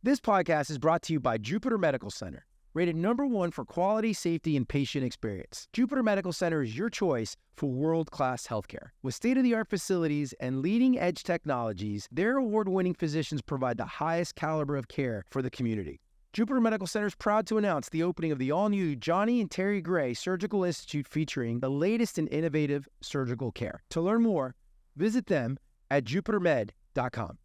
This podcast is brought to you by Jupiter Medical Center, rated #1 for quality, safety, and patient experience. Jupiter Medical Center is your choice for world-class healthcare. With state-of-the-art facilities and leading-edge technologies, their award-winning physicians provide the highest caliber of care for the community. Jupiter Medical Center is proud to announce the opening of the all-new Johnny and Terry Gray Surgical Institute featuring the latest in innovative surgical care. To learn more, visit them at jupitermed.com.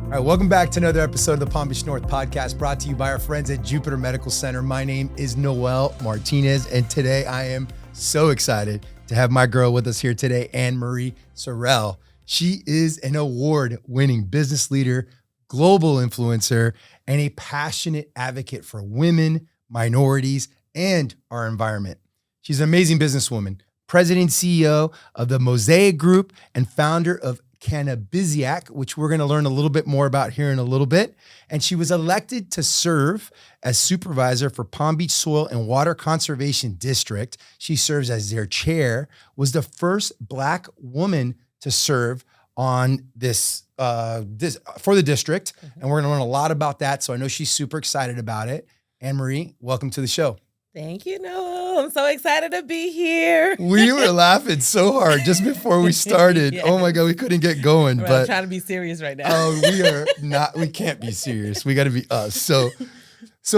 All right, welcome back to another episode of the Palm Beach North podcast brought to you by our friends at Jupiter Medical Center. My name is Noel Martinez, and today I am so excited to have my girl with us here today, Ann Marie Sorrell. She is an award-winning business leader, global influencer, and a passionate advocate for women, minorities, and our environment. She's an amazing businesswoman, president and CEO of the Mosaic Group, and founder of Canabisica, which we're going to learn a little bit more about here in a little bit. And she was elected to serve as supervisor for Palm Beach Soil and Water Conservation District. She serves as their chair, was the first Black woman to serve on this for the district. And we're going to learn a lot about that. So I know she's super excited about it. Ann Marie, welcome to the show. Thank you, Noel. I'm so excited to be here. We were laughing so hard just before we started. Yes. Oh my God, we couldn't get going. Right, but I'm trying to be serious right now. Oh, we can't be serious. We got to be us. So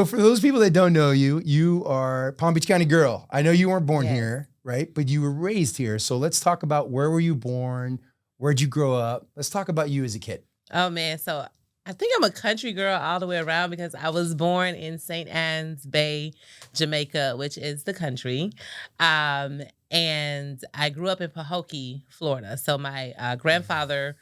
for those people that don't know you, you are Palm Beach County girl. I know you weren't born here, right? But you were raised here. So let's talk about where were you born? Where'd you grow up? Let's talk about you as a kid. Oh man, so I think I'm a country girl all the way around because I was born in St. Ann's Bay, Jamaica, which is the country. And I grew up in Pahokee, Florida. So my grandfather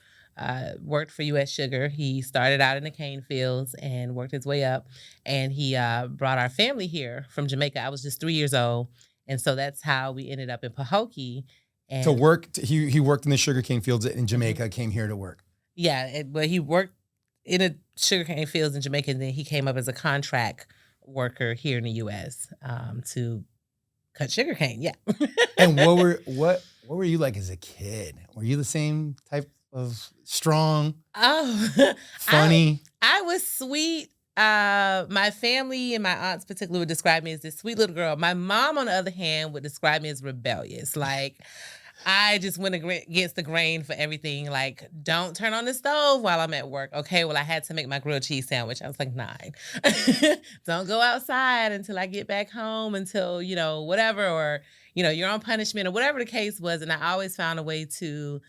worked for U.S. Sugar. He started out in the cane fields and worked his way up. And he brought our family here from Jamaica. I was just 3 years old. And so that's how we ended up in Pahokee. And To work, he worked in the sugarcane fields in Jamaica, came here to work. Yeah, but he worked in the sugarcane fields in Jamaica, and then he came up as a contract worker here in the U.S. To cut sugarcane. Yeah. And what were you like as a kid? Were you the same type of strong, funny? I was sweet. My family and my aunts particularly would describe me as this sweet little girl. My mom, on the other hand, would describe me as rebellious. Like, I just went against the grain for everything. Like, don't turn on the stove while I'm at work. Okay, well, I had to make my grilled cheese sandwich. I was like 9. Don't go outside until I get back home until, whatever, or, you're on punishment or whatever the case was. And I always found a way to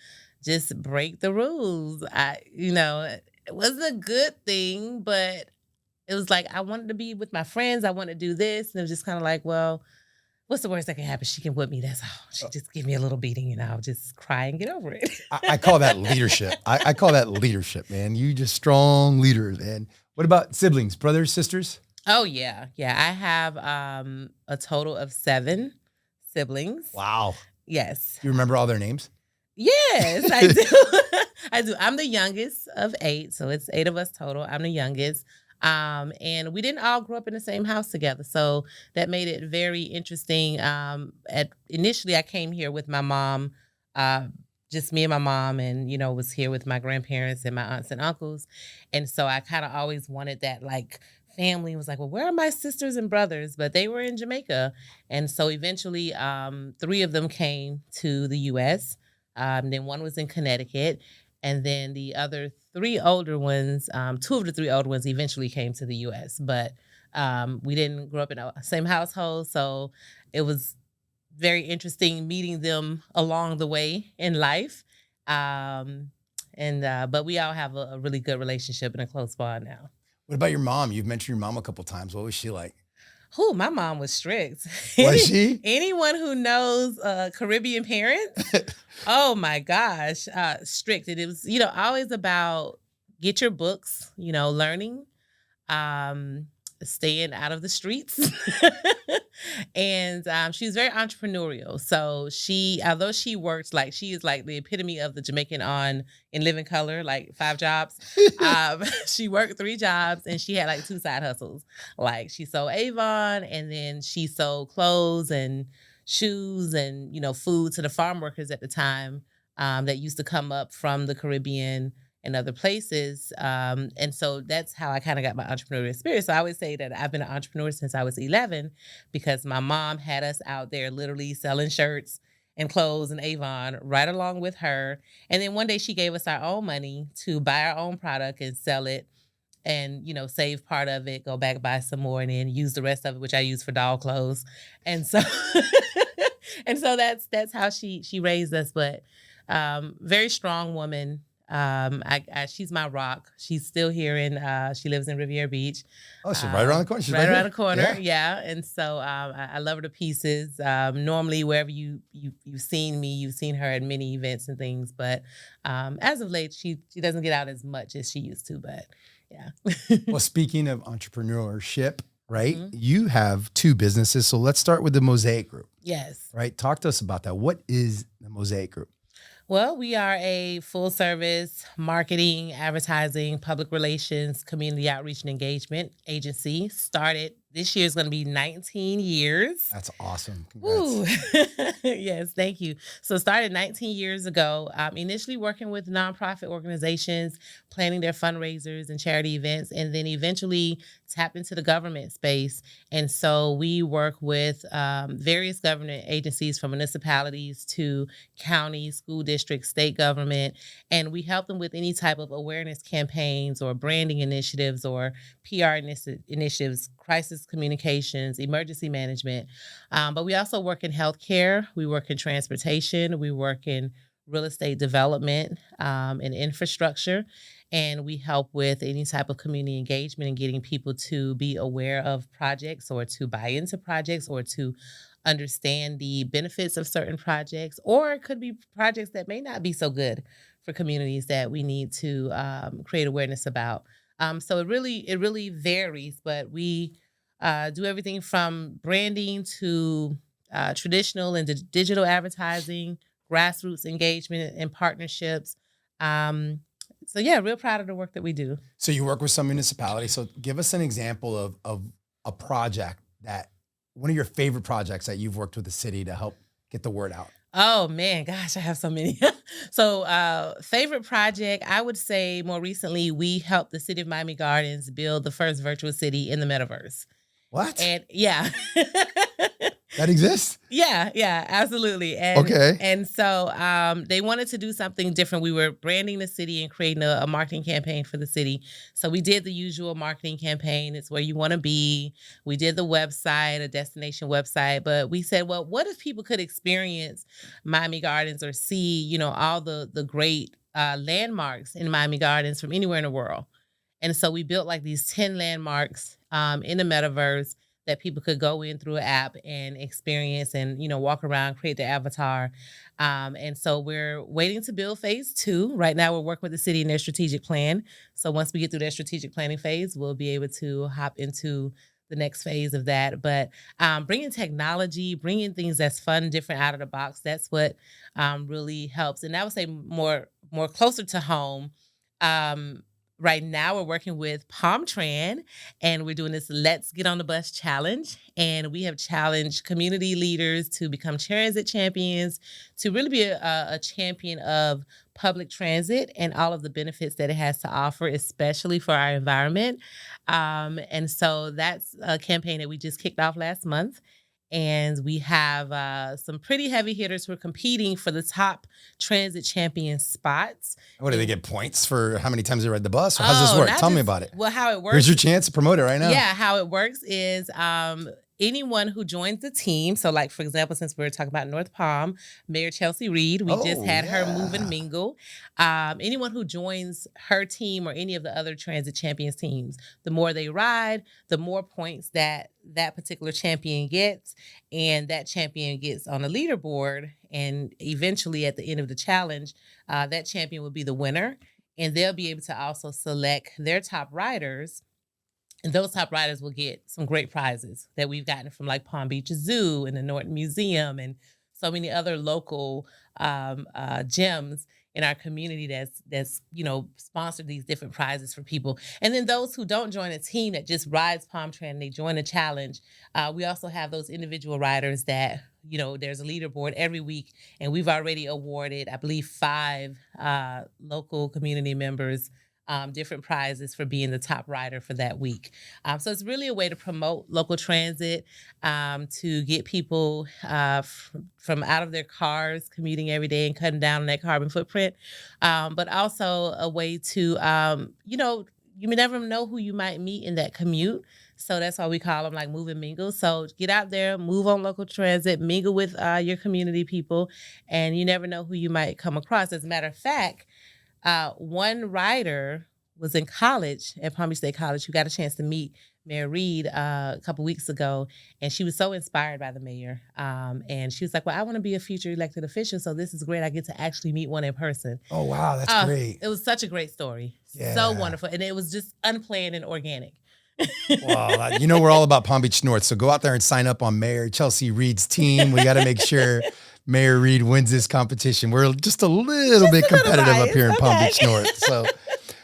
just break the rules. It wasn't a good thing, but it was like I wanted to be with my friends. I wanted to do this. And it was just kind of like, well, what's the worst that can happen? She can whip me. That's all. She just give me a little beating and I'll just cry and get over it. I call that leadership. I call that leadership, man. You just strong leader, man. What about siblings, brothers, sisters? Oh, yeah. Yeah, I have a total of 7 siblings. Wow. Yes. You remember all their names? Yes, I do. I do. I'm the youngest of 8, so it's 8 of us total. I'm the youngest. And we didn't all grow up in the same house together. So that made it very interesting. Initially, I came here with my mom, just me and my mom, and, was here with my grandparents and my aunts and uncles. And so I kind of always wanted that, like, family. Was like, well, where are my sisters and brothers? But they were in Jamaica. And so eventually 3 of them came to the U.S. Then one was in Connecticut. And then the other 3 older ones, 2 of the 3 older ones eventually came to the U.S. But we didn't grow up in the same household. So it was very interesting meeting them along the way in life. But we all have a really good relationship and a close bond now. What about your mom? You've mentioned your mom a couple times. What was she like? Oh, my mom was strict. Was she? Anyone who knows Caribbean parents, oh my gosh, strict. And it was, always about get your books, learning. staying out of the streets. And she's very entrepreneurial. So although she works like she is like the epitome of the Jamaican on In Living Color, like 5 jobs. She worked 3 jobs and she had like 2 side hustles. Like she sold Avon and then she sold clothes and shoes and food to the farm workers at the time that used to come up from the Caribbean and other places. And so that's how I kind of got my entrepreneurial spirit. So I would say that I've been an entrepreneur since I was 11 because my mom had us out there literally selling shirts and clothes and Avon right along with her. And then one day she gave us our own money to buy our own product and sell it and save part of it, go back, buy some more, and then use the rest of it, which I use for doll clothes. And so and so that's how she raised us. But very strong woman. She's my rock. She's still here she lives in Riviera Beach. Oh, she's right around the corner. She's right around here. the corner. Yeah. And so I love her to pieces. Normally wherever you've seen me, you've seen her at many events and things. But as of late, she doesn't get out as much as she used to. But yeah. Well, speaking of entrepreneurship, right? Mm-hmm. You have 2 businesses. So let's start with the Mosaic Group. Yes. Right. Talk to us about that. What is the Mosaic Group? Well, we are a full-service marketing, advertising, public relations, community outreach and engagement agency. Started this year is going to be 19 years. That's awesome. Congrats. Yes, thank you. So started 19 years ago, initially working with nonprofit organizations, planning their fundraisers and charity events, and then eventually tapped into the government space. And so we work with various government agencies from municipalities to counties, school districts, state government, and we help them with any type of awareness campaigns or branding initiatives or PR initiatives, crisis communications, emergency management. But we also work in healthcare. We work in transportation. We work in real estate development and infrastructure. And we help with any type of community engagement and getting people to be aware of projects or to buy into projects or to understand the benefits of certain projects, or it could be projects that may not be so good for communities that we need to create awareness about. So it really varies, but we do everything from branding to traditional and digital advertising, grassroots engagement and partnerships. So yeah, real proud of the work that we do. So you work with some municipalities. So give us an example of a project one of your favorite projects that you've worked with the city to help get the word out. Oh man, gosh, I have so many. So favorite project, I would say more recently, we helped the city of Miami Gardens build the first virtual city in the metaverse. What? And yeah. That exists? Yeah, absolutely. And, okay. And so they wanted to do something different. We were branding the city and creating a marketing campaign for the city. So we did the usual marketing campaign. It's where you want to be. We did the website, a destination website. But we said, well, what if people could experience Miami Gardens or see, all the great landmarks in Miami Gardens from anywhere in the world? And so we built like these 10 landmarks in the metaverse that people could go in through an app and experience and, walk around, create their avatar. And so we're waiting to build phase 2. Right now, we're working with the city in their strategic plan. So once we get through their strategic planning phase, we'll be able to hop into the next phase of that. But bringing technology, bringing things that's fun, different, out of the box, that's what really helps. And I would say more closer to home. Right now, we're working with Palm Tran, and we're doing this Let's Get on the Bus challenge. And we have challenged community leaders to become transit champions, to really be a champion of public transit and all of the benefits that it has to offer, especially for our environment. And so that's a campaign that we just kicked off last month. And we have some pretty heavy hitters who are competing for the top transit champion spots. What, do they get points for how many times they ride the bus? Or how does this work? Tell me about it. Well, how it works. Here's your chance to promote it right now. Yeah, how it works is anyone who joins the team. So like, for example, since we were talking about North Palm, Mayor Chelsea Reed, we just had her move and mingle. Anyone who joins her team or any of the other transit champions teams, the more they ride, the more points that particular champion gets, and that champion gets on the leaderboard. And eventually at the end of the challenge, that champion will be the winner. And they'll be able to also select their top riders And those top riders will get some great prizes that we've gotten from like Palm Beach Zoo and the Norton Museum and so many other local gems in our community that's sponsored these different prizes for people. And then those who don't join a team that just rides Palm Trend, they join a challenge. We also have those individual riders that there's a leaderboard every week, and we've already awarded, I believe, 5 local community members different prizes for being the top rider for that week. So it's really a way to promote local transit, to get people from out of their cars commuting every day and cutting down on that carbon footprint, but also a way to, you may never know who you might meet in that commute. So that's why we call them like move and mingle. So get out there, move on local transit, mingle with your community people, and you never know who you might come across. As a matter of fact, one rider was in college at Palm Beach State College who got a chance to meet Mayor Reed a couple weeks ago, and she was so inspired by the mayor. And she was like, well, I want to be a future elected official, so this is great. I get to actually meet one in person. Oh, wow. That's great. It was such a great story. Yeah. So wonderful. And it was just unplanned and organic. Well, we're all about Palm Beach North, so go out there and sign up on Mayor Chelsea Reed's team. We got to make sure Mayor Reed wins this competition. We're just a little bit competitive up here in Palm Beach North.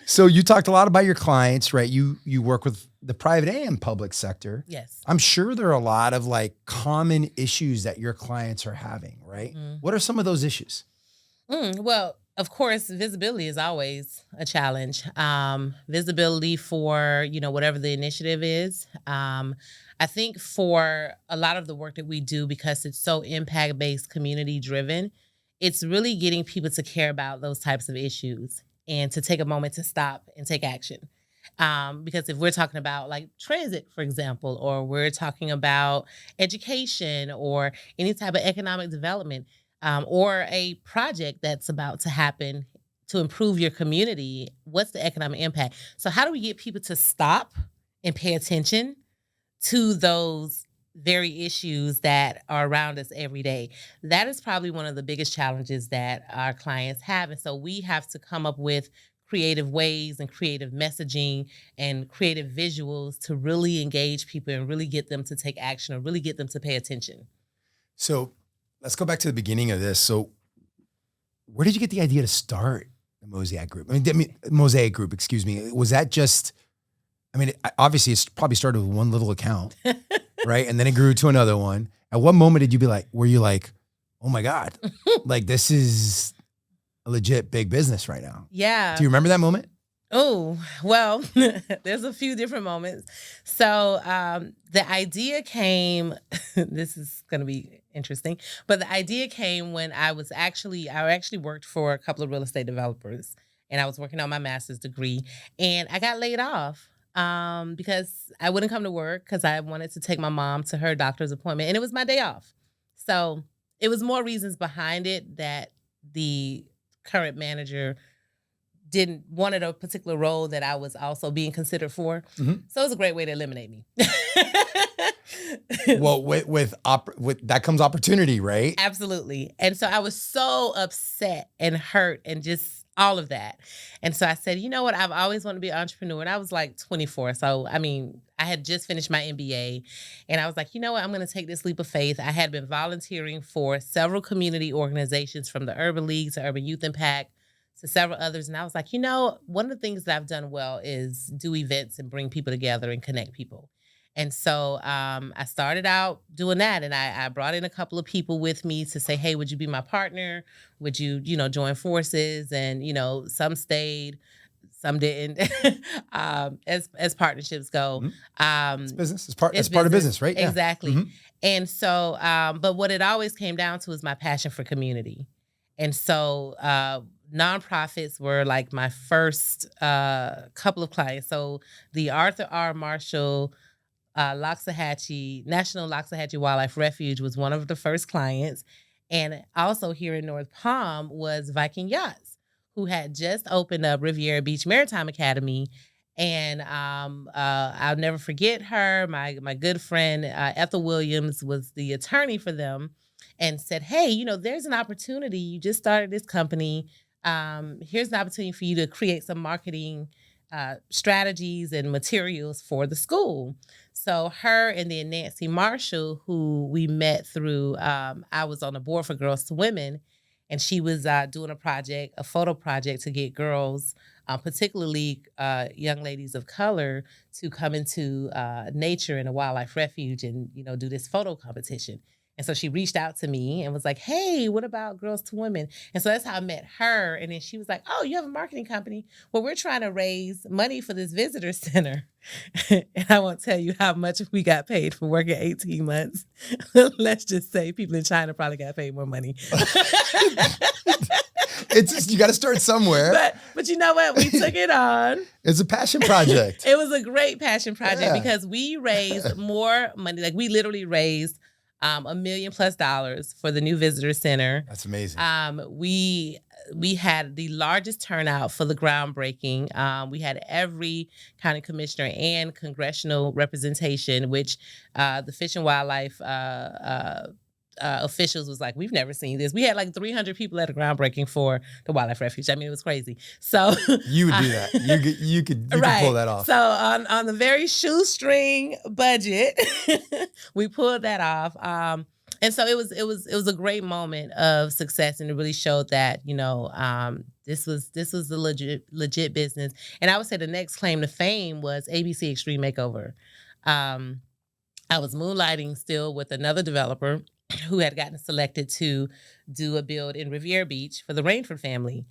So you talked a lot about your clients, right? You work with the private and public sector. Yes. I'm sure there are a lot of like common issues that your clients are having, right? Mm-hmm. What are some of those issues? Well, of course, visibility is always a challenge. Visibility for, whatever the initiative is. I think for a lot of the work that we do, because it's so impact-based, community-driven, it's really getting people to care about those types of issues and to take a moment to stop and take action. Because if we're talking about like transit, for example, or we're talking about education or any type of economic development, or a project that's about to happen to improve your community, what's the economic impact? So how do we get people to stop and pay attention to those very issues that are around us every day? That is probably one of the biggest challenges that our clients have. And so we have to come up with creative ways and creative messaging and creative visuals to really engage people and really get them to take action or really get them to pay attention. So let's go back to the beginning of this. So where did you get the idea to start the Mosaic Group? Mosaic Group, excuse me. Was that just, obviously it's probably started with one little account, right? And then it grew to another one. At what moment did you were you like, oh my God, like this is a legit big business right now? Yeah. Do you remember that moment? Oh, well, there's a few different moments. So the idea came, this is going to be interesting, but the idea came when I actually worked for a couple of real estate developers, and I was working on my master's degree, and I got laid off because I wouldn't come to work because I wanted to take my mom to her doctor's appointment, and it was my day off. So it was more reasons behind it that the current manager wanted a particular role that I was also being considered for. Mm-hmm. So it was a great way to eliminate me. Well, with that comes opportunity, right? Absolutely. And so I was so upset and hurt and just all of that. And so I said, you know what? I've always wanted to be an entrepreneur. And I was like 24. So, I had just finished my MBA, and I was like, you know what? I'm going to take this leap of faith. I had been volunteering for several community organizations, from the Urban League to Urban Youth Impact to several others. And I was like, one of the things that I've done well is do events and bring people together and connect people. And so I started out doing that, and I brought in a couple of people with me to say, hey, would you be my partner? Would you, join forces? And, some stayed, some didn't, as partnerships go. Mm-hmm. It's business. It's part of business, right? Yeah. Exactly. Mm-hmm. And so, but what it always came down to is my passion for community. And so nonprofits were like my first couple of clients. So the Arthur R. Marshall National Loxahatchee Wildlife Refuge was one of the first clients. And also here in North Palm was Viking Yachts, who had just opened up Riviera Beach Maritime Academy. And I'll never forget her. My good friend, Ethel Williams, was the attorney for them, and said, hey, there's an opportunity. You just started this company. Here's an opportunity for you to create some marketing strategies and materials for the school. So her and then Nancy Marshall, who we met through, I was on the board for Girls to Women, and she was doing a photo project to get girls, particularly young ladies of color, to come into nature and a wildlife refuge and, do this photo competition. And so she reached out to me and was like, hey, what about Girls to Women? And so that's how I met her. And then she was like, oh, you have a marketing company? Well, we're trying to raise money for this visitor center. And I won't tell you how much we got paid for working 18 months. Let's just say people in China probably got paid more money. It's just, you got to start somewhere. But you know what? We took it on. It's a passion project. It was a great passion project because we raised more money. Like we literally raised $1 million+ for the new visitor center. That's amazing. We had the largest turnout for the groundbreaking. We had every county commissioner and congressional representation, which the Fish and Wildlife officials was like, we've never seen this. We had like 300 people at a groundbreaking for the wildlife refuge. I mean, it was crazy. So you would do that. You could pull that off. So on the very shoestring budget, we pulled that off. And so it was a great moment of success, and it really showed that this was a legit business. And I would say the next claim to fame was ABC Extreme Makeover. I was moonlighting still with another developer who had gotten selected to do a build in Riviera Beach for the Rainford family.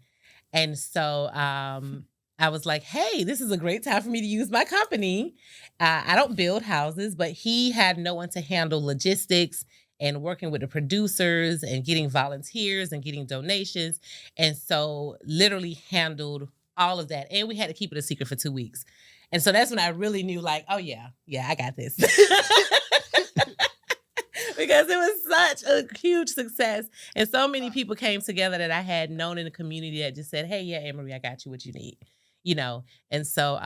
And so I was like, hey, this is a great time for me to use my company. I don't build houses, but he had no one to handle logistics and working with the producers and getting volunteers and getting donations. And so literally handled all of that. And we had to keep it a secret for 2 weeks. And so that's when I really knew, like, oh yeah, I got this. Because it was such a huge success. And so many people came together that I had known in the community that just said, hey, yeah, Ann Marie, I got you what you need. And so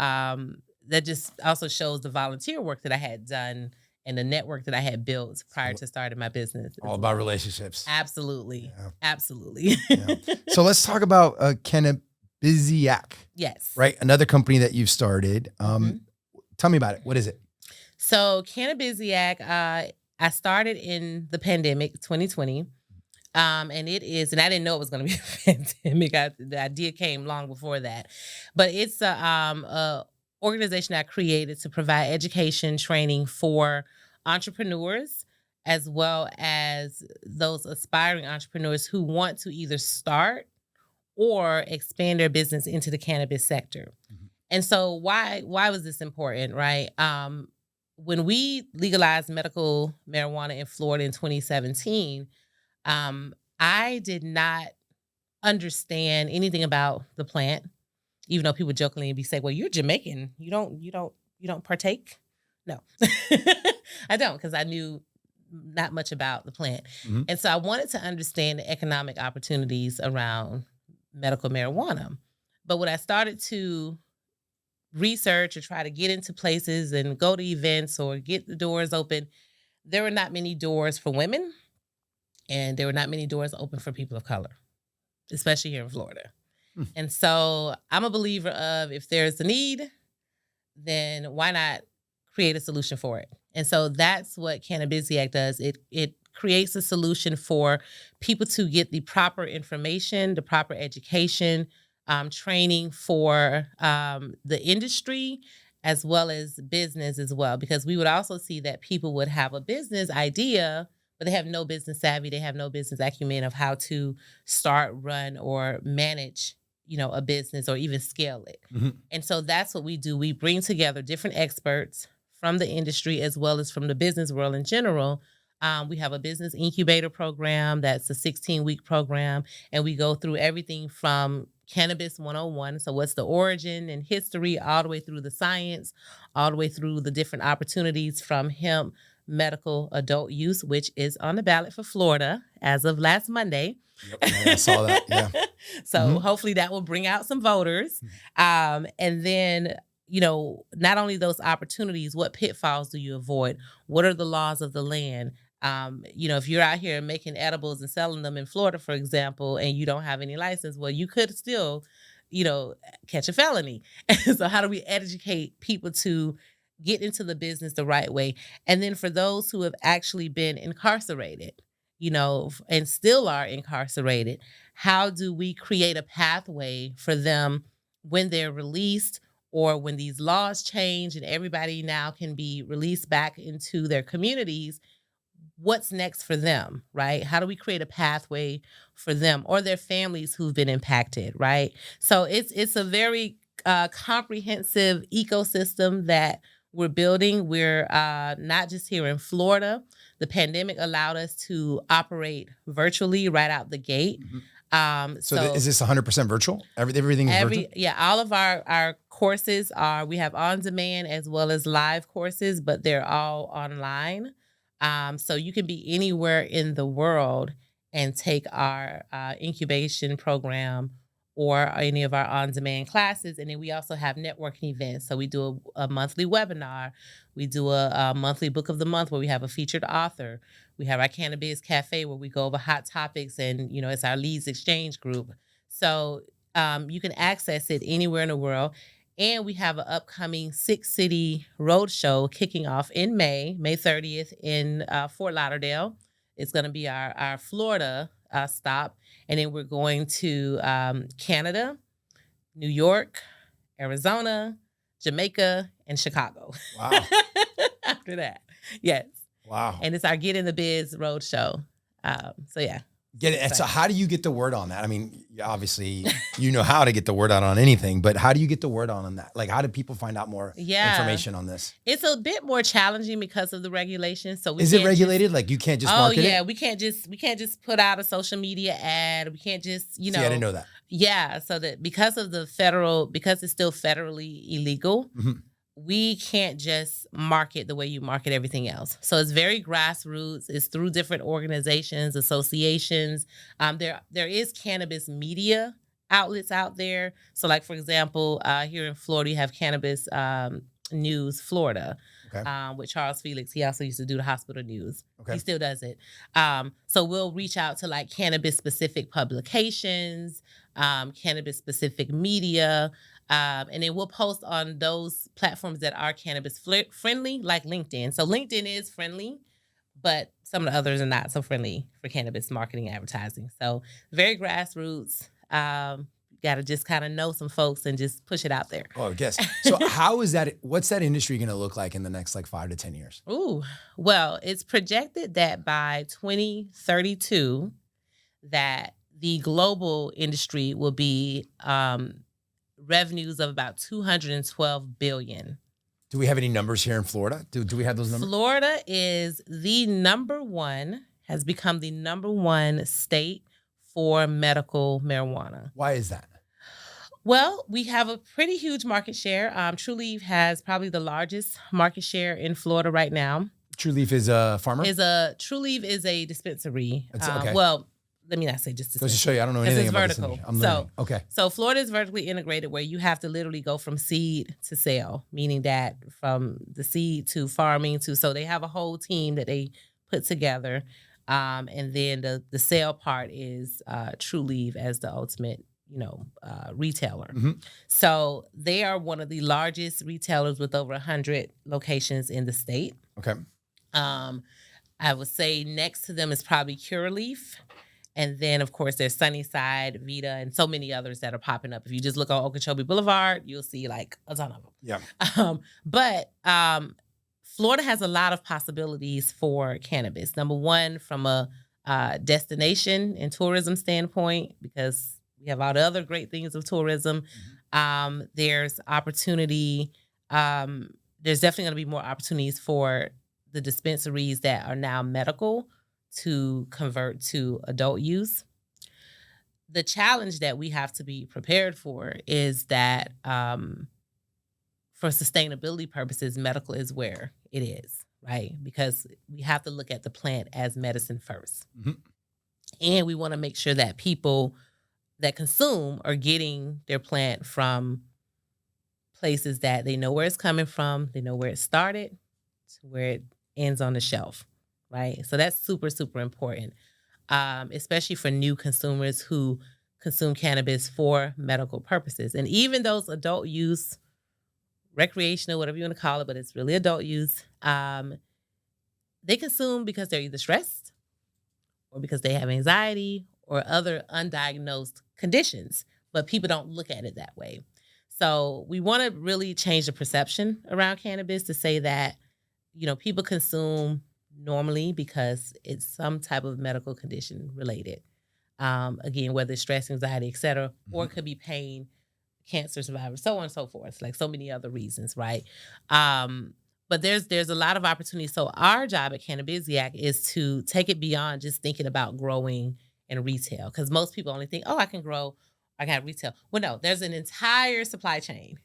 that just also shows the volunteer work that I had done and the network that I had built prior to starting my business. All about relationships. Absolutely. Yeah. Absolutely. Yeah. So let's talk about Canabisica. Yes. Right? Another company that you've started. Tell me about it. What is it? So Canabisica, I started in the pandemic, 2020. And it is, and I didn't know it was going to be a pandemic. The idea came long before that. But it's a organization I created to provide education training for entrepreneurs, as well as those aspiring entrepreneurs who want to either start or expand their business into the cannabis sector. Mm-hmm. And so why was this important, right? When we legalized medical marijuana in Florida in 2017, I did not understand anything about the plant, even though people jokingly be saying, well, you're Jamaican. You don't partake? No, I don't, because I knew not much about the plant. Mm-hmm. And so I wanted to understand the economic opportunities around medical marijuana. But when I started to research or try to get into places and go to events or get the doors open, there were not many doors for women, and there were not many doors open for people of color, especially here in Florida. And so I'm a believer of, if there's a need, then why not create a solution for it? And so that's what Canabisica does. It creates a solution for people to get the proper information, the proper education, training for the industry, as well as business as well. Because we would also see that people would have a business idea, but they have no business savvy. They have no business acumen of how to start, run, or manage, a business or even scale it. Mm-hmm. And so that's what we do. We bring together different experts from the industry as well as from the business world in general. We have a business incubator program that's a 16-week program, and we go through everything from Cannabis 101. So what's the origin and history, all the way through the science, all the way through the different opportunities from hemp, medical, adult use, which is on the ballot for Florida as of last Monday. Yep, I saw that, yeah. So hopefully that will bring out some voters. And then, not only those opportunities, what pitfalls do you avoid? What are the laws of the land? If you're out here making edibles and selling them in Florida, for example, and you don't have any license, well, you could still catch a felony. And so how do we educate people to get into the business the right way? And then for those who have actually been incarcerated, and still are incarcerated, how do we create a pathway for them when they're released, or when these laws change and everybody now can be released back into their communities? What's next for them, right? How do we create a pathway for them or their families who've been impacted, right? So it's a very comprehensive ecosystem that we're building. We're not just here in Florida. The pandemic allowed us to operate virtually right out the gate. So is this 100% virtual? Everything is virtual? Yeah, all of our courses we have on demand as well as live courses, but they're all online. So you can be anywhere in the world and take our incubation program or any of our on-demand classes. And then we also have networking events. So we do a monthly webinar. We do a monthly book of the month where we have a featured author. We have our Cannabis Cafe where we go over hot topics, and it's our leads exchange group. So you can access it anywhere in the world. And we have an upcoming 6-city roadshow kicking off in May 30th in Fort Lauderdale. It's going to be our Florida stop. And then we're going to Canada, New York, Arizona, Jamaica, and Chicago. Wow. After that. Yes. Wow. And it's our Get in the Biz roadshow. So, yeah. Get it. So how do you get the word on that? I mean, obviously, how to get the word out on anything, but how do you get the word on that? Like, how do people find out more information on this? It's a bit more challenging because of the regulations. So is it regulated? Like, you can't just market it? Oh yeah, we can't just put out a social media ad. We can't just See, I didn't know that. Yeah, so that because it's still federally illegal. Mm-hmm. We can't just market the way you market everything else. So it's very grassroots. It's through different organizations, associations. There is cannabis media outlets out there. So like, for example, here in Florida, you have Cannabis News Florida, with Charles Felix. He also used to do the hospital news. Okay. He still does it. So we'll reach out to like cannabis-specific publications, cannabis-specific media, and then we'll post on those platforms that are cannabis friendly, like LinkedIn. So LinkedIn is friendly, but some of the others are not so friendly for cannabis marketing and advertising. So very grassroots. Got to just kind of know some folks and just push it out there. Oh, yes. So how is that? What's that industry going to look like in the next 5 to 10 years? Ooh, well, it's projected that by 2032, that the global industry will be revenues of about $212 billion. Do we have any numbers here in Florida? Do we have those numbers? Florida is has become the number one state for medical marijuana. Why is that? Well, we have a pretty huge market share. TruLeaf has probably the largest market share in Florida right now. TruLeaf is a farmer? TruLeaf is a dispensary. Okay. Well, let me not say just dispensary. Just to show you, I don't know anything about vertical. Okay. So Florida is vertically integrated, where you have to literally go from seed to sale, meaning that from the seed to farming so they have a whole team that they put together. And then the sale part is TruLeaf as the ultimate, retailer. Mm-hmm. So they are one of the largest retailers with over 100 locations in the state. Okay. I would say next to them is probably Curaleaf. And then, of course, there's Sunnyside, Vita, and so many others that are popping up. If you just look on Okeechobee Boulevard, you'll see like a ton of them. Yeah. But Florida has a lot of possibilities for cannabis. Number one, from a destination and tourism standpoint, because we have all the other great things of tourism. Mm-hmm. There's opportunity. There's definitely going to be more opportunities for the dispensaries that are now medical to convert to adult use. The challenge that we have to be prepared for is that for sustainability purposes, medical is where it is, right? Because we have to look at the plant as medicine first. Mm-hmm. And we want to make sure that people that consume are getting their plant from places that they know where it's coming from, they know where it started, to where it ends on the shelf, right? So that's super, super important, especially for new consumers who consume cannabis for medical purposes. And even those adult use, recreational, whatever you want to call it, but it's really adult use, they consume because they're either stressed or because they have anxiety or other undiagnosed conditions, but people don't look at it that way. So we want to really change the perception around cannabis to say that, people consume normally because it's some type of medical condition related. Again, whether it's stress, anxiety, et cetera, or it could be pain, cancer survivors, so on and so forth, like so many other reasons, right? But there's a lot of opportunities. So our job at Canabisica is to take it beyond just thinking about growing and retail, because most people only think, oh, I can grow, I can have retail. Well, no, there's an entire supply chain.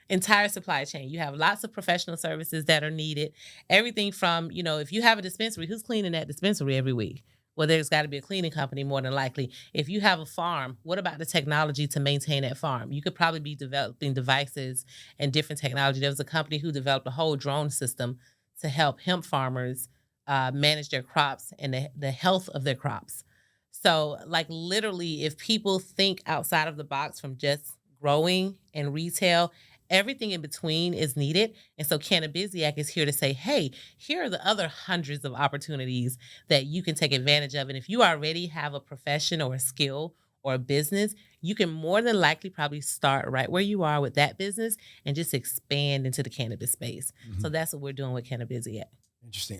Entire supply chain. You have lots of professional services that are needed. Everything from, if you have a dispensary, who's cleaning that dispensary every week? Well, there's got to be a cleaning company more than likely. If you have a farm, what about the technology to maintain that farm? You could probably be developing devices and different technology. There was a company who developed a whole drone system to help hemp farmers manage their crops and the health of their crops. So, like, literally, if people think outside of the box from just growing and retail, everything in between is needed. And so Canabisica is here to say, hey, here are the other hundreds of opportunities that you can take advantage of. And if you already have a profession or a skill or a business, you can more than likely probably start right where you are with that business and just expand into the cannabis space. So that's what we're doing with Canabisica. Interesting.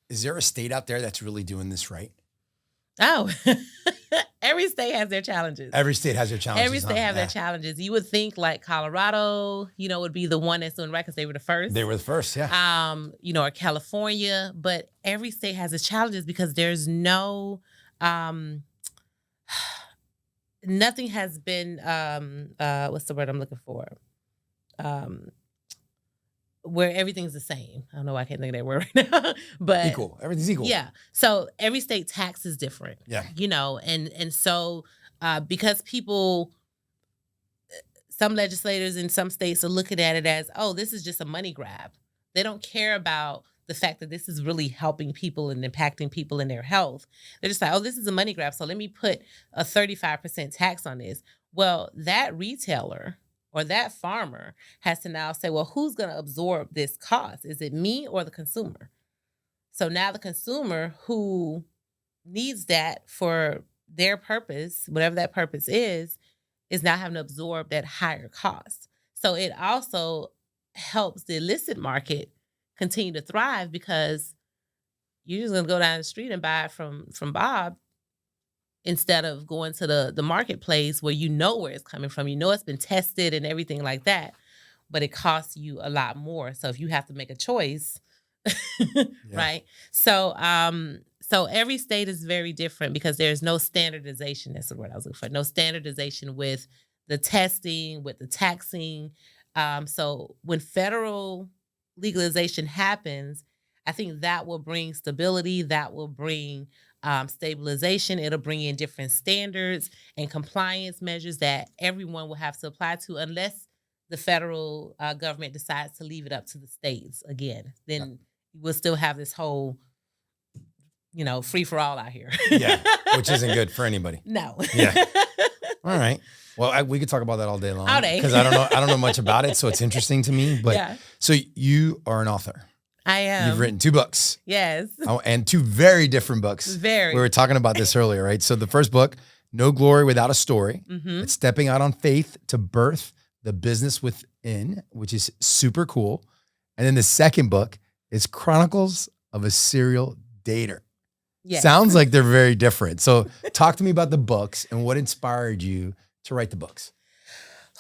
Is there a state out there that's really doing this right? Oh, every state has their challenges. Every state has their challenges. Every state has their challenges. You would think like Colorado, would be the one that's doing right because they were the first. They were the first, yeah. Or California, but every state has its challenges because there's no, nothing has been, what's the word I'm looking for? Where everything's the same. I don't know why I can't think of that word right now. But equal. Everything's equal. Yeah. So every state tax is different. Yeah. And so because people, some legislators in some states are looking at it as, oh, this is just a money grab. They don't care about the fact that this is really helping people and impacting people in their health. They're just like, oh, this is a money grab, so let me put a 35% tax on this. Well, that retailer or that farmer has to now say, well, who's going to absorb this cost? Is it me or the consumer? So now the consumer who needs that for their purpose, whatever that purpose is now having to absorb that higher cost. So it also helps the illicit market continue to thrive because you're just going to go down the street and buy it from Bob instead of going to the marketplace where where it's coming from. It's been tested and everything like that, but it costs you a lot more. So if you have to make a choice, right? So every state is very different because there's no standardization. That's the word I was looking for. No standardization with the testing, with the taxing. So when federal legalization happens, I think that will bring stability. That will bring stabilization. It'll bring in different standards and compliance measures that everyone will have to apply to, unless the federal government decides to leave it up to the states again. Then we'll still have this whole, free for all out here. Yeah, which isn't good for anybody. No. Yeah. All right. Well, we could talk about that all day long. All day. Because I don't know much about it, so it's interesting to me. But So you are an author. I am. You've written 2 books. Yes. And 2 very different books. Very. We were talking about this earlier, right? So the first book, No Glory Without a Story. It's stepping out on faith to birth the business within, which is super cool. And then the second book is Chronicles of a Serial Dater. Yes. Sounds like they're very different. So talk to me about the books and what inspired you to write the books.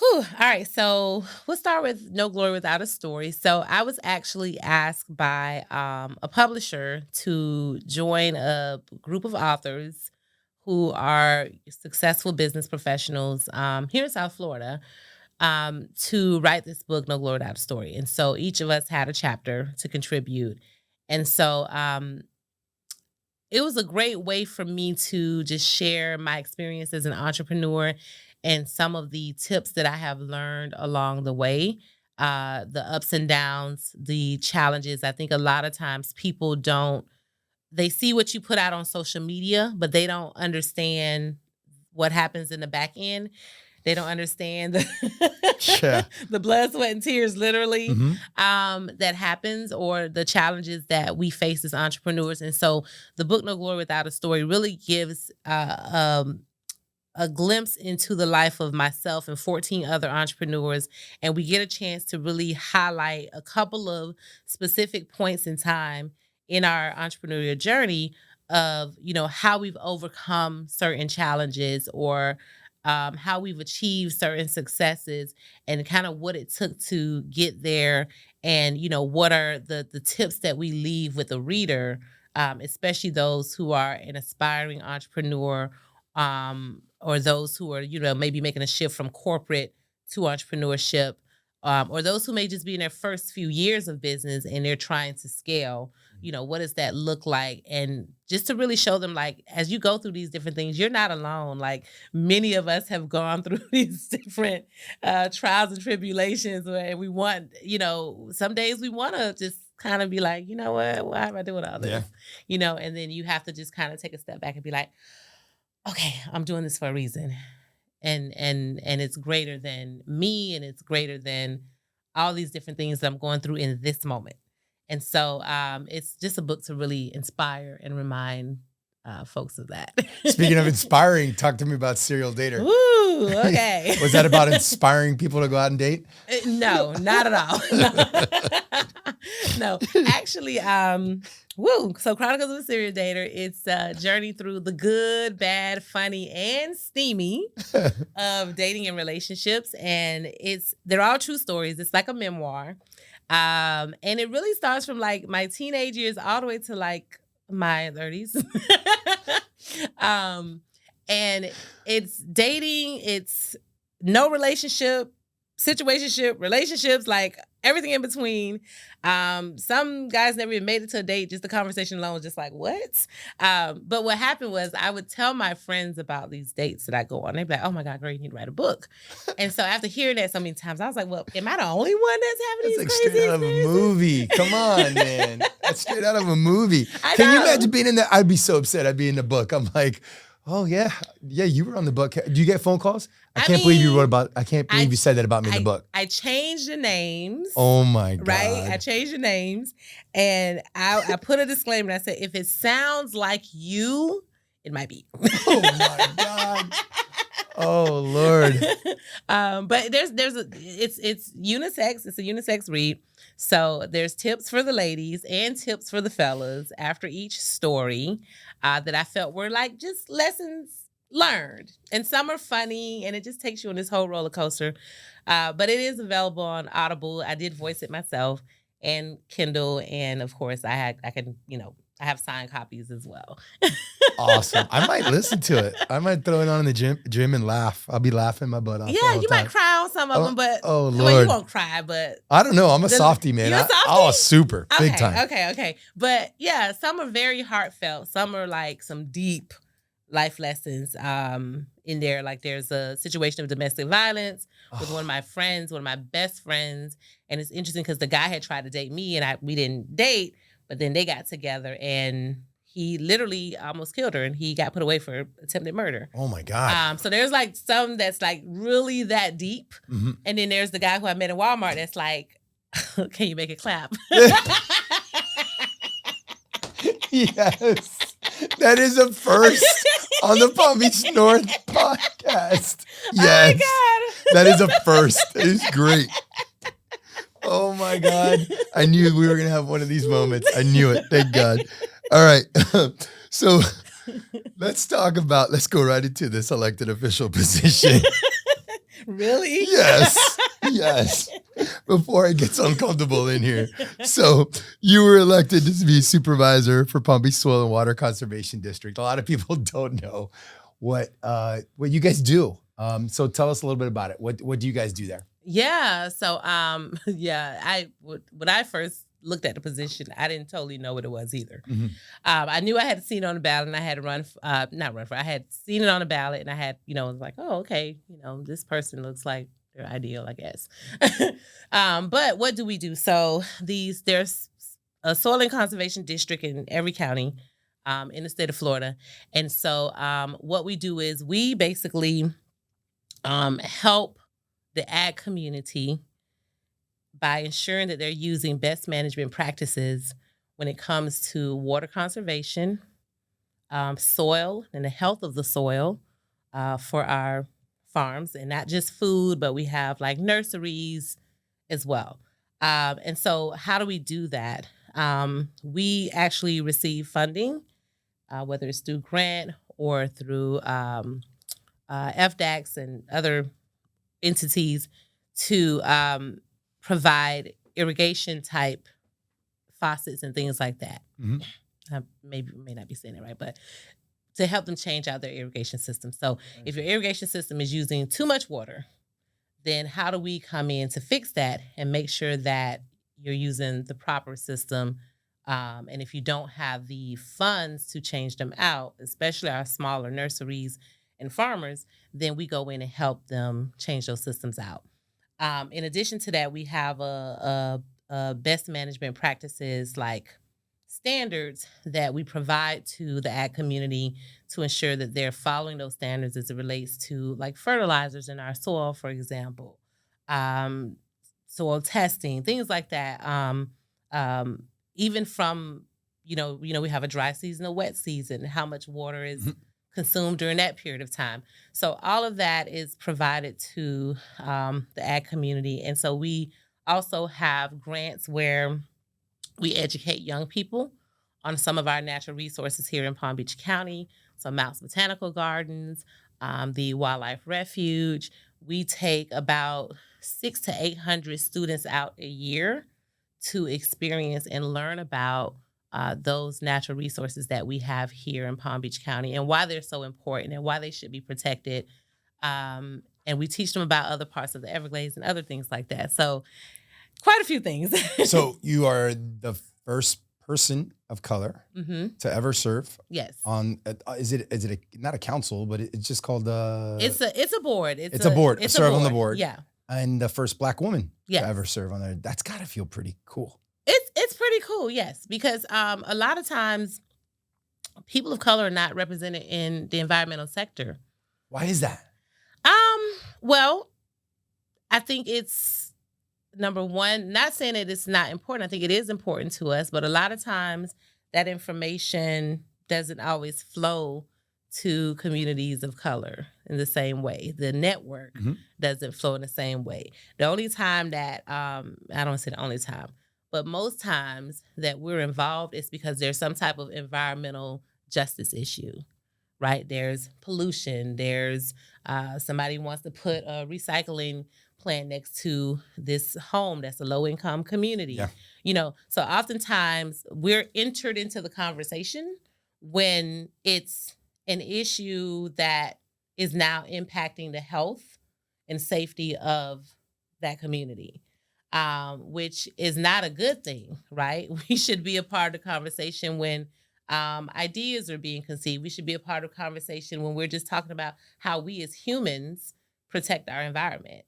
All right. So we'll start with No Glory Without a Story. So I was actually asked by a publisher to join a group of authors who are successful business professionals here in South Florida to write this book, No Glory Without a Story. And so each of us had a chapter to contribute. And so it was a great way for me to just share my experience as an entrepreneur and some of the tips that I have learned along the way, the ups and downs, the challenges. I think a lot of times people they see what you put out on social media, but they don't understand what happens in the back end. They don't understand Yeah. the blood, sweat, and tears, literally, Mhm. that happens, or the challenges that we face as entrepreneurs. And so the book No Glory Without a Story really gives a glimpse into the life of myself and 14 other entrepreneurs. And we get a chance to really highlight a couple of specific points in time in our entrepreneurial journey of, how we've overcome certain challenges, or how we've achieved certain successes, and kind of what it took to get there. And, what are the tips that we leave with the reader, especially those who are an aspiring entrepreneur, or those who are, maybe making a shift from corporate to entrepreneurship, or those who may just be in their first few years of business and they're trying to scale. What does that look like? And just to really show them, like, as you go through these different things, you're not alone. Like, many of us have gone through these different trials and tribulations, where we want, some days we want to just kind of be like, you know what, why am I doing all this? And then you have to just kind of take a step back and be like, okay, I'm doing this for a reason. And it's greater than me, and it's greater than all these different things that I'm going through in this moment. And so it's just a book to really inspire and remind folks of that. Speaking of inspiring, talk to me about Serial Dater. Ooh, okay. Was that about inspiring people to go out and date? No, not at all. No, actually, so Chronicles of a Serial Dater, it's a journey through the good, bad, funny, and steamy of dating and relationships. And they're all true stories. It's like a memoir. And it really starts from like my teenage years all the way to like my 30s. And it's dating, it's no relationship, situationship, relationships, like everything in between. Some guys never even made it to a date. Just the conversation alone was just like, what? But what happened was I would tell my friends about these dates that I go on. They'd be like, oh my God, girl, you need to write a book. And so after hearing that so many times, I was like, well, am I the only one that's having these That's like crazy straight out of a experiences? movie. Come on, man. That's straight out of a movie. I Can you know. imagine being in that? I'd be so upset. I'd be in the book. I'm like, oh yeah, you were on the book. Do you get phone calls? I can't believe you said that about me in the book. I changed the names. Oh my God. Right? I changed the names, and I put a disclaimer. I said, if it sounds like you, it might be. Oh my God. Oh Lord. But it's unisex. It's a unisex read. So there's tips for the ladies and tips for the fellas after each story that I felt were like just lessons learned. And some are funny, and it just takes you on this whole roller coaster. But it is available on Audible. I did voice it myself, and Kindle, and of course I have signed copies as well. Awesome. I might listen to it. I might throw it on in the gym and laugh. I'll be laughing my butt off. Yeah, you might cry on some of them, but Lord, well, you won't cry, but I don't know. I'm a softie, man. You're a softie? Oh, super. Big time. Okay. But yeah, some are very heartfelt. Some are like some deep life lessons in there. Like there's a situation of domestic violence with one of my friends, one of my best friends. And it's interesting because the guy had tried to date me, and we didn't date, but then they got together, and he literally almost killed her, and he got put away for attempted murder. Oh my God. So there's like some that's like really that deep. Mm-hmm. And then there's the guy who I met in Walmart that's like, can you make it clap? Yes. That is a first on the Palm Beach North podcast. Yes. Oh my God. That is a first. It is great. Oh my God. I knew we were going to have one of these moments. I knew it. Thank God. All right. So let's go right into this elected official position. Really? Yes. Before it gets uncomfortable in here. So you were elected to be supervisor for Palm Beach Soil and Water Conservation District. A lot of people don't know what you guys do. So tell us a little bit about it. What do you guys do there? Yeah. So when I first looked at the position, I didn't totally know what it was either. Mm-hmm. I knew I had seen it on the ballot, and I had to I had seen it on the ballot, and I had, was like, oh, okay, this person looks like they're ideal, I guess. But what do we do? So there's a soil and conservation district in every county. in the state of Florida. And so what we do is we basically help the ag community by ensuring that they're using best management practices when it comes to water conservation, soil and the health of the soil for our farms, and not just food, but we have like nurseries as well. And so how do we do that? We actually receive funding, whether it's through grant or through FDACs and other entities to provide irrigation type faucets and things like that. Mm-hmm. I may not be saying it right, but to help them change out their irrigation system. So if your irrigation system is using too much water, then how do we come in to fix that and make sure that you're using the proper system? And if you don't have the funds to change them out, especially our smaller nurseries and farmers, then we go in and help them change those systems out. In addition to that, we have a best management practices like standards that we provide to the ag community to ensure that they're following those standards as it relates to like fertilizers in our soil, for example, soil testing, things like that. Even from, we have a dry season, a wet season, how much water is consumed during that period of time. So all of that is provided to the ag community. And so we also have grants where we educate young people on some of our natural resources here in Palm Beach County. So Mounts Botanical Gardens, the Wildlife Refuge. We take about 600 to 800 students out a year to experience and learn about those natural resources that we have here in Palm Beach County and why they're so important and why they should be protected. And we teach them about other parts of the Everglades and other things like that. So quite a few things. So you are the first person of color to ever serve. Yes. On is it not a council, but it's just called it's a board. It's a board. It's serve a board. On the board. Yeah. And the first Black woman yes. to ever serve on there. That's got to feel pretty cool. It's pretty cool, yes, because a lot of times people of color are not represented in the environmental sector. Why is that? Well, I think it's number one, not saying that it's not important. I think it is important to us, but a lot of times that information doesn't always flow to communities of color in the same way. The network doesn't flow in the same way. The only time that, I don't want to say the only time, but most times that we're involved is because there's some type of environmental justice issue, right? There's pollution. There's somebody wants to put a recycling plant next to this home that's a low-income community. Yeah. So oftentimes we're entered into the conversation when it's an issue that is now impacting the health and safety of that community. Which is not a good thing, right? We should be a part of the conversation when ideas are being conceived. We should be a part of the conversation when we're just talking about how we as humans protect our environment.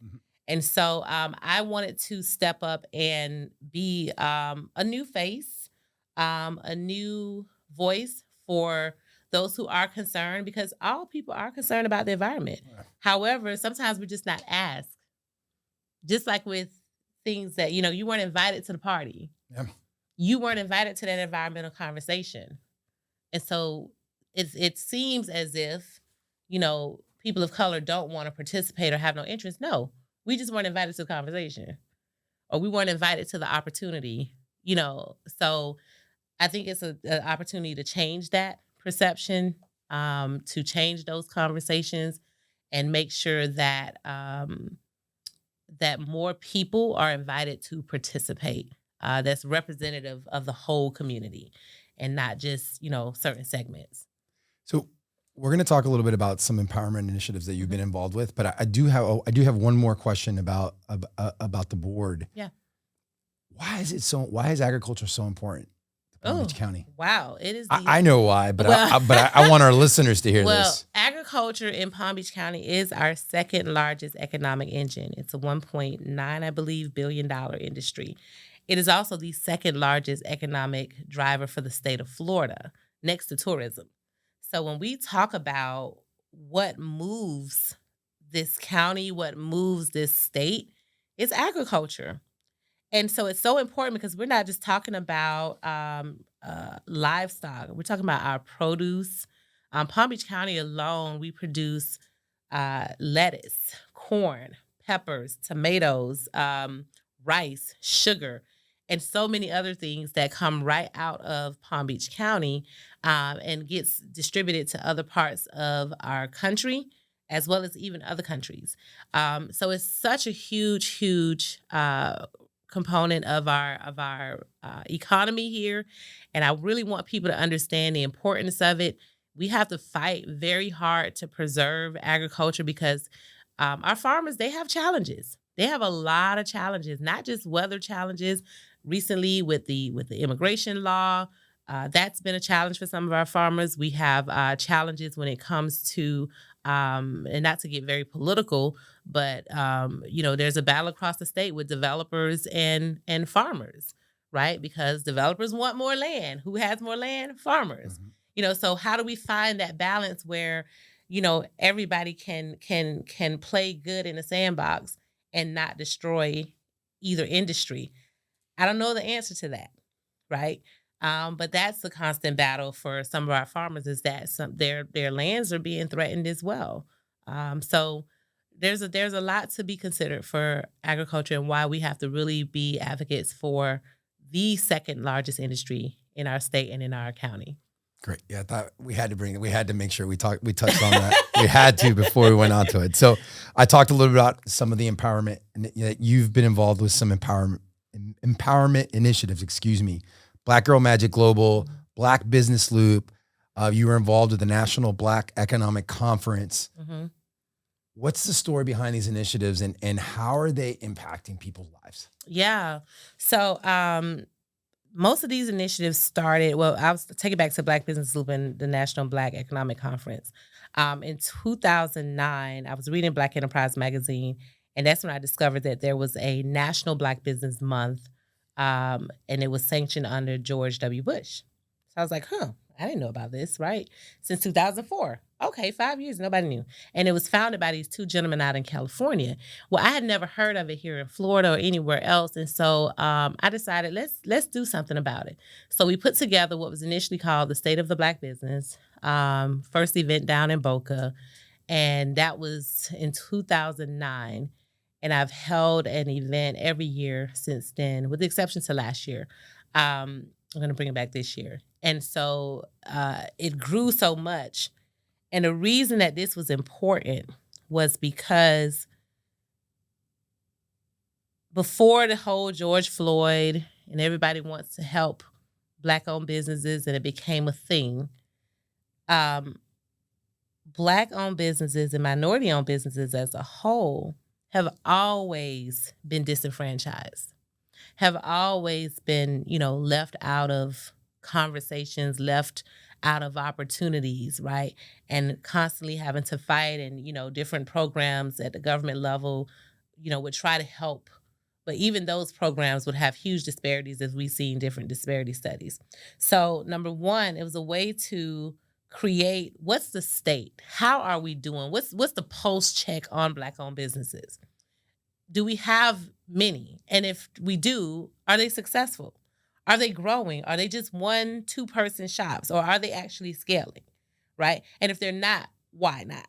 And so I wanted to step up and be a new face, a new voice for those who are concerned, because all people are concerned about the environment. Right. However, sometimes we're just not asked. Just like with things that, you weren't invited to the party. Yeah. You weren't invited to that environmental conversation. And so it seems as if, people of color don't want to participate or have no interest. No, we just weren't invited to the conversation, or we weren't invited to the opportunity, So I think it's an opportunity to change that perception, to change those conversations and make sure that that more people are invited to participate. That's representative of the whole community and not just, certain segments. So we're going to talk a little bit about some empowerment initiatives that you've been involved with, but I do have one more question about the board. Yeah. Why is agriculture so important to Palm Beach County? Wow. It is. I know why, but I want our listeners to hear this. Agriculture in Palm Beach County is our second largest economic engine. It's a $1.9, I believe, billion industry. It is also the second largest economic driver for the state of Florida. next to tourism. So when we talk about what moves this county, what moves this state, it's agriculture. And so it's so important because we're not just talking about livestock. We're talking about our produce. Palm Beach County alone, we produce lettuce, corn, peppers, tomatoes, rice, sugar, and so many other things that come right out of Palm Beach County and gets distributed to other parts of our country as well as even other countries. So it's such a huge component of our economy here, and I really want people to understand the importance of it. We have to fight very hard to preserve agriculture because our farmers, they have challenges. They have a lot of challenges, not just weather challenges. Recently, with the immigration law, that's been a challenge for some of our farmers. We have challenges when it comes to, and not to get very political, but there's a battle across the state with developers and farmers, right? Because developers want more land. Who has more land? Farmers. So how do we find that balance where, everybody can play good in a sandbox and not destroy either industry? I don't know the answer to that, right? But that's the constant battle for some of our farmers is that their lands are being threatened as well. So there's a lot to be considered for agriculture and why we have to really be advocates for the second largest industry in our state and in our county. Great. Yeah, I thought we had to bring it. We had to make sure we touched on that. We had to before we went on to it. So I talked a little bit about some of the empowerment, and you've been involved with some empowerment initiatives, Black Girl Magic Global, Black Business Loop. You were involved with the National Black Economic Conference. Mm-hmm. What's the story behind these initiatives and how are they impacting people's lives? Yeah. So most of these initiatives started, I was take it back to Black Business Loop and the National Black Economic Conference. In 2009, I was reading Black Enterprise magazine, and that's when I discovered that there was a National Black Business Month, and it was sanctioned under George W. Bush. So I was like, I didn't know about this, right? Since 2004. Okay, 5 years, nobody knew. And it was founded by these two gentlemen out in California. Well, I had never heard of it here in Florida or anywhere else. And so I decided, let's do something about it. So we put together what was initially called the State of the Black Business, first event down in Boca. And that was in 2009. And I've held an event every year since then, with the exception to last year. I'm going to bring it back this year. And so it grew so much. And the reason that this was important was because before the whole George Floyd and everybody wants to help Black-owned businesses and it became a thing, Black-owned businesses and minority-owned businesses as a whole have always been disenfranchised, have always been, left out of conversations, left out of opportunities, right? And constantly having to fight and, different programs at the government level, would try to help. But even those programs would have huge disparities as we see in different disparity studies. So number one, it was a way to create, what's the state? How are we doing? What's the pulse check on Black-owned businesses? Do we have many? And if we do, are they successful? Are they growing? Are they just 1-2 person shops, or are they actually scaling, right? And if they're not, why not?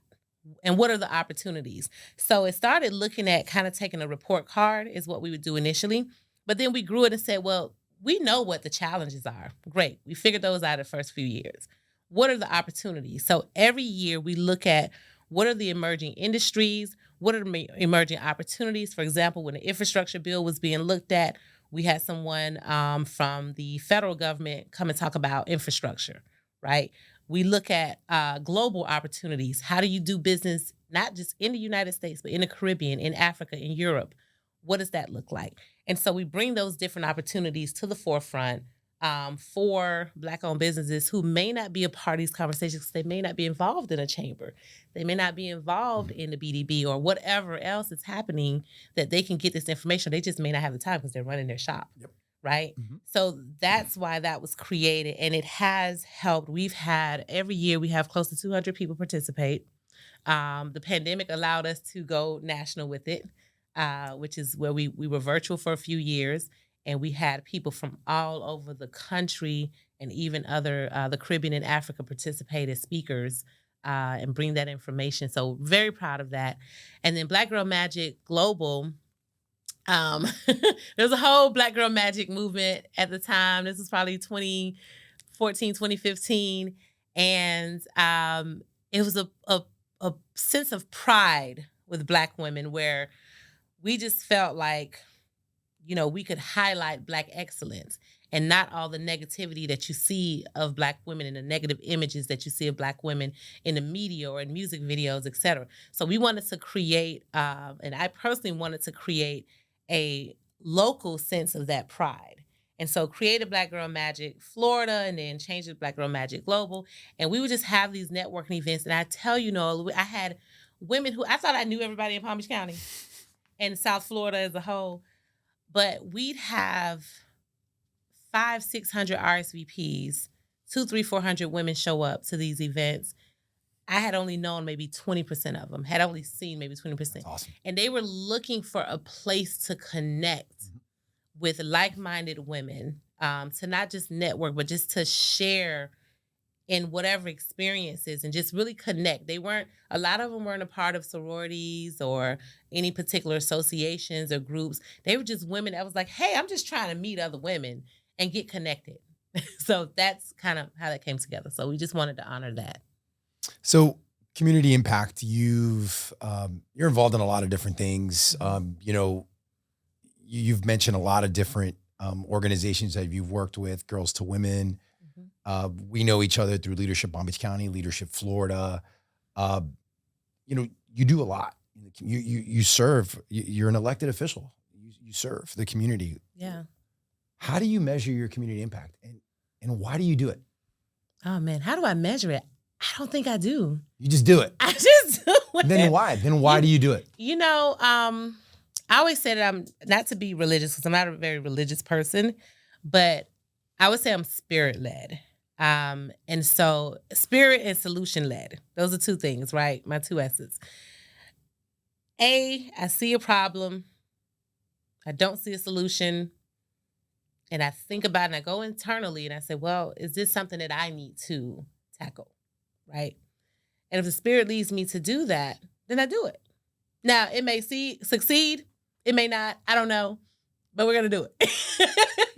And what are the opportunities? So it started looking at kind of taking a report card is what we would do initially. But then we grew it and said, well, we know what the challenges are. Great. We figured those out the first few years. What are the opportunities? So every year we look at what are the emerging industries? What are the emerging opportunities? For example, when the infrastructure bill was being looked at, we had someone from the federal government come and talk about infrastructure, right? We look at global opportunities. How do you do business, not just in the United States, but in the Caribbean, in Africa, in Europe? What does that look like? And so we bring those different opportunities to the forefront for Black-owned businesses who may not be a part of these conversations because they may not be involved in a chamber. They may not be involved in the BDB or whatever else is happening that they can get this information. They just may not have the time because they're running their shop, right? Mhm. So that's why that was created, and it has helped. Every year we have close to 200 people participate. The pandemic allowed us to go national with it, which is where we were virtual for a few years, and we had people from all over the country and even other the Caribbean and Africa participate as speakers and bring that information. So very proud of that. And then Black Girl Magic Global. There was a whole Black Girl Magic movement at the time. This was probably 2014, 2015. And it was a sense of pride with Black women where we just felt like, we could highlight Black excellence and not all the negativity that you see of Black women and the negative images that you see of Black women in the media or in music videos, et cetera. So we wanted to create, and I personally wanted to create a local sense of that pride. And so created Black Girl Magic Florida and then changed it to Black Girl Magic Global. And we would just have these networking events. And I tell you, I had women who I thought I knew everybody in Palm Beach County and South Florida as a whole. But we'd have 500-600 RSVPs, 200-400 women show up to these events. I had only known maybe 20% of them, had only seen maybe 20%. That's awesome. And they were looking for a place to connect with like-minded women, to not just network, but just to share in whatever experiences and just really connect. A lot of them weren't a part of sororities or any particular associations or groups. They were just women that was like, hey, I'm just trying to meet other women and get connected. So that's kind of how that came together. So we just wanted to honor that. So community impact, you're involved in a lot of different things. You've mentioned a lot of different organizations that you've worked with, Girls to Women. We know each other through Leadership Palm Beach County, Leadership Florida. You do a lot. You serve. You're an elected official. You serve the community. Yeah. How do you measure your community impact, and why do you do it? Oh man, how do I measure it? I don't think I do. You just do it. I just do it. Then why? Do you do it? I always say that I'm not to be religious because I'm not a very religious person, but I would say I'm spirit led. And so spirit and solution led. Those are two things, right? My two S's. I see a problem. I don't see a solution. And I think about it and I go internally and I say, well, is this something that I need to tackle? Right? And if the spirit leads me to do that, then I do it. Now, it may succeed. It may not. I don't know. But we're going to do it.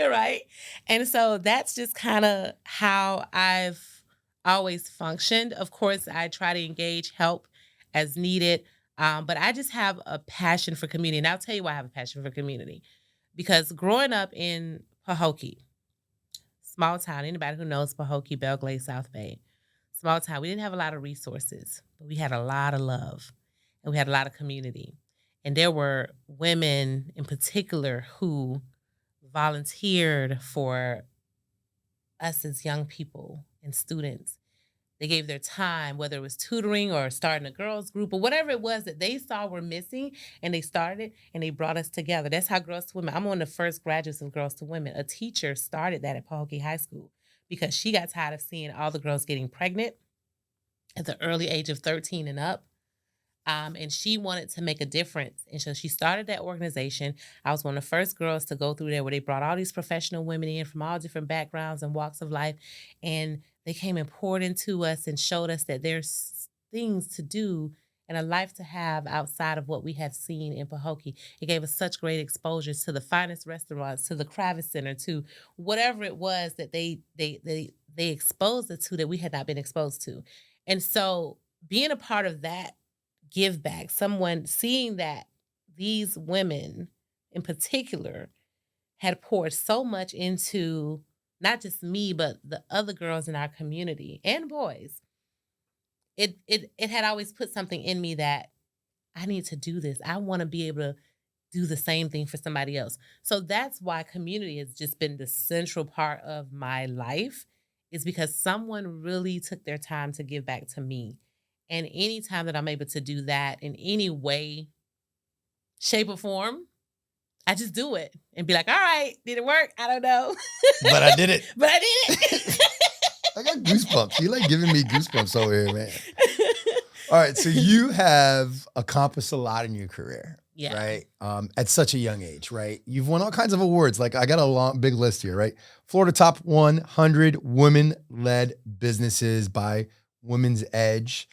Right? And so that's just kind of how I've always functioned. Of course, I try to engage help as needed. But I just have a passion for community. And I'll tell you why I have a passion for community. Because growing up in Pahokee, small town, anybody who knows Pahokee, Belglade, South Bay, small town, we didn't have a lot of resources, but we had a lot of love and we had a lot of community. And there were women in particular who volunteered for us as young people and students. They gave their time, whether it was tutoring or starting a girls group or whatever it was that they saw were missing, and they started and they brought us together. That's how Girls to Women, I'm one of the first graduates of Girls to Women. A teacher started that at Pahokee High School because she got tired of seeing all the girls getting pregnant at the early age of 13 and up. And she wanted to make a difference. And so she started that organization. I was one of the first girls to go through there where they brought all these professional women in from all different backgrounds and walks of life. And they came and poured into us and showed us that there's things to do and a life to have outside of what we have seen in Pahokee. It gave us such great exposure to the finest restaurants, to the Kravis Center, to whatever it was that they exposed us to that we had not been exposed to. And so being a part of that give back, someone seeing that these women in particular had poured so much into not just me, but the other girls in our community and boys, it had always put something in me that I need to do this. I want to be able to do the same thing for somebody else. So that's why community has just been the central part of my life, is because someone really took their time to give back to me. And anytime that I'm able to do that in any way, shape, or form, I just do it and be like, all right, did it work? I don't know. But I did it. But I did it. I got goosebumps. You like giving me goosebumps over here, man. All right. So you have accomplished a lot in your career, Yeah. right? At such a young age, right? You've won all kinds of awards. Like I got a big list here, right? Florida Top 100 Women-Led Businesses by Women's Edge.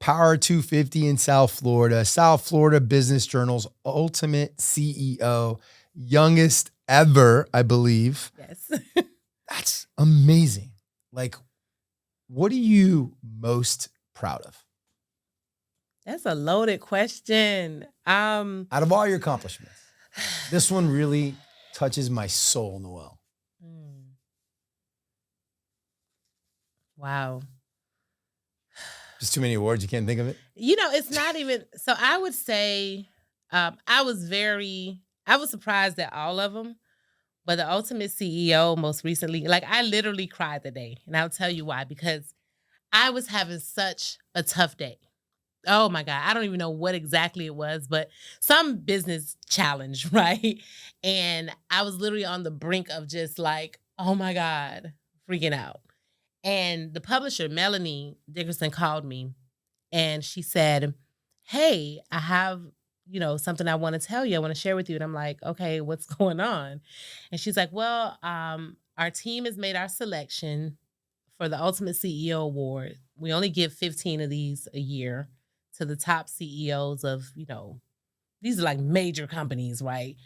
Power 250 in South Florida Business Journal's Ultimate CEO, youngest ever, I believe. Yes. That's amazing. Like, what are you most proud of? That's a loaded question. Out of all your accomplishments, this one really touches my soul, Noelle. Wow. Just too many awards. You can't think of it? It's not even, so I would say I was surprised at all of them, but the Ultimate CEO most recently, like I literally cried the day. And I'll tell you why, because I was having such a tough day. Oh my God. I don't even know what exactly it was, but some business challenge, right? And I was literally on the brink of just like, oh my God, freaking out. And the publisher, Melanie Dickerson, called me and she said, hey, I have, something I want to tell you. I want to share with you. And I'm like, okay, what's going on? And she's like, well, our team has made our selection for the Ultimate CEO Award. We only give 15 of these a year to the top CEOs of, these are like major companies, right?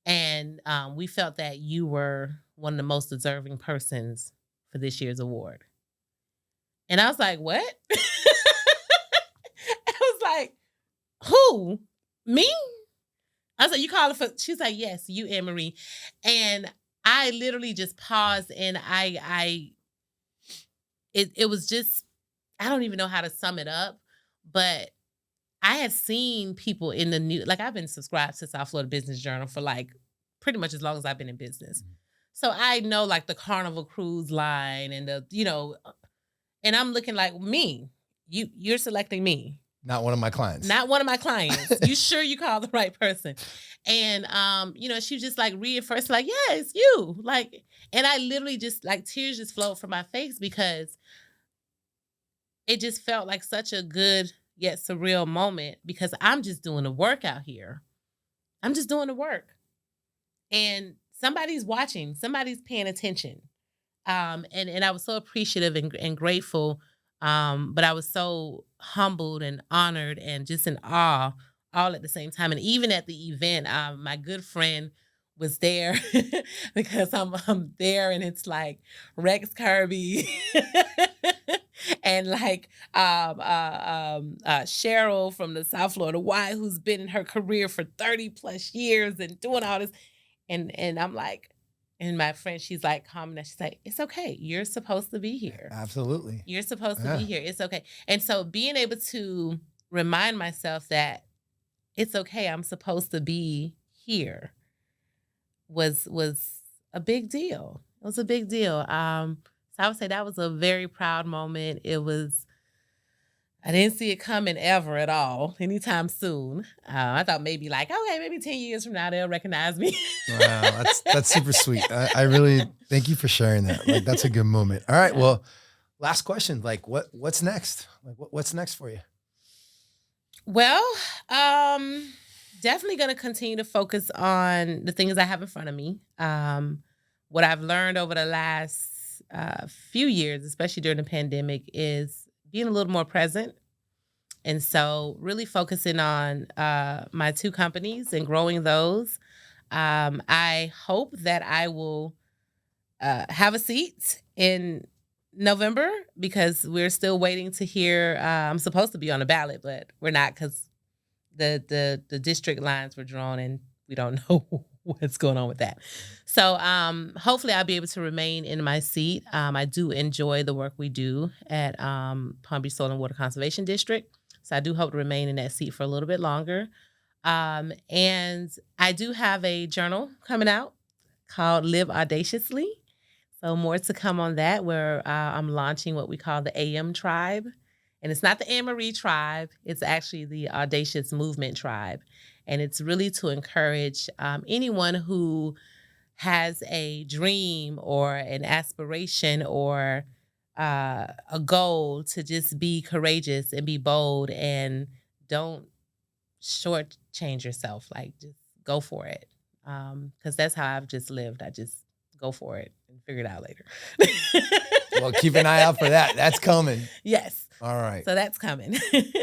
And we felt that you were one of the most deserving persons for this year's award. And I was like, what? I was like, who? Me? I was like, you calling for, she's like, yes, you, Ann Marie. And I literally just paused and it was just, I don't even know how to sum it up, but I had seen people in the news, like I've been subscribed to South Florida Business Journal for like pretty much as long as I've been in business. So I know like the Carnival Cruise Line and and I'm looking like me, you're selecting me. Not one of my clients. Not one of my clients. You sure you called the right person? And she was just like reinforced, like, yeah, it's you. Like, and I literally just like tears just flowed from my face because it just felt like such a good yet surreal moment because I'm just doing the work out here. I'm just doing the work. And somebody's watching, somebody's paying attention. And I was so appreciative and grateful. But I was so humbled and honored and just in awe all at the same time. And even at the event, my good friend was there because I'm there and it's like Rex Kirby and like Cheryl from the South Florida Y, who's been in her career for 30 plus years and doing all this. And I'm like, and my friend, she's like calming down. She's like, it's okay. You're supposed to be here. Absolutely. You're supposed to be here. It's okay. And so being able to remind myself that it's okay, I'm supposed to be here was a big deal. It was a big deal. So I would say that was a very proud moment. I didn't see it coming ever at all, anytime soon. I thought maybe like, okay, maybe 10 years from now, they'll recognize me. Wow, that's super sweet. I really thank you for sharing that. Like, that's a good moment. All right, well, last question. Like, what's next? Like, what's next for you? Well, definitely going to continue to focus on the things I have in front of me. What I've learned over the last few years, especially during the pandemic, is being a little more present. And so really focusing on my two companies and growing those. I hope that I will have a seat in November because we're still waiting to hear. I'm supposed to be on the ballot, but we're not because the district lines were drawn and we don't know what's going on with that. So hopefully I'll be able to remain in my seat. I do enjoy the work we do at Palm Beach Soil and Water Conservation District. So I do hope to remain in that seat for a little bit longer. And I do have a journal coming out called Live Audaciously. So more to come on that, where I'm launching what we call the AM Tribe. And it's not the Ann Marie Tribe. It's actually the Audacious Movement Tribe. And it's really to encourage anyone who has a dream or an aspiration or a goal to just be courageous and be bold and don't shortchange yourself. Like, just go for it. Because that's how I've just lived. I just go for it and figure it out later. Well, keep an eye out for that. That's coming. Yes. All right. So that's coming.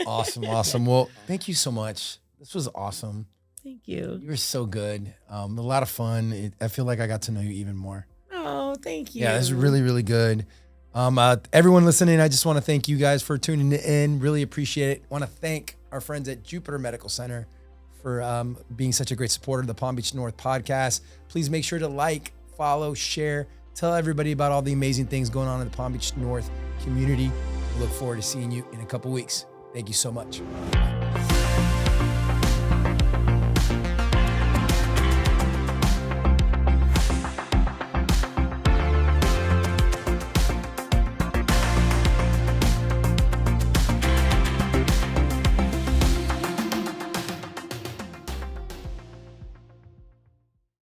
Awesome. Well, thank you so much. This was awesome. Thank you. You were so good. A lot of fun. I feel like I got to know you even more. Oh, thank you. Yeah, this is really, really good. Everyone listening, I just want to thank you guys for tuning in. Really appreciate it. Want to thank our friends at Jupiter Medical Center for being such a great supporter of the Palm Beach North podcast. Please make sure to like, follow, share, tell everybody about all the amazing things going on in the Palm Beach North community. We look forward to seeing you in a couple weeks. Thank you so much. Bye.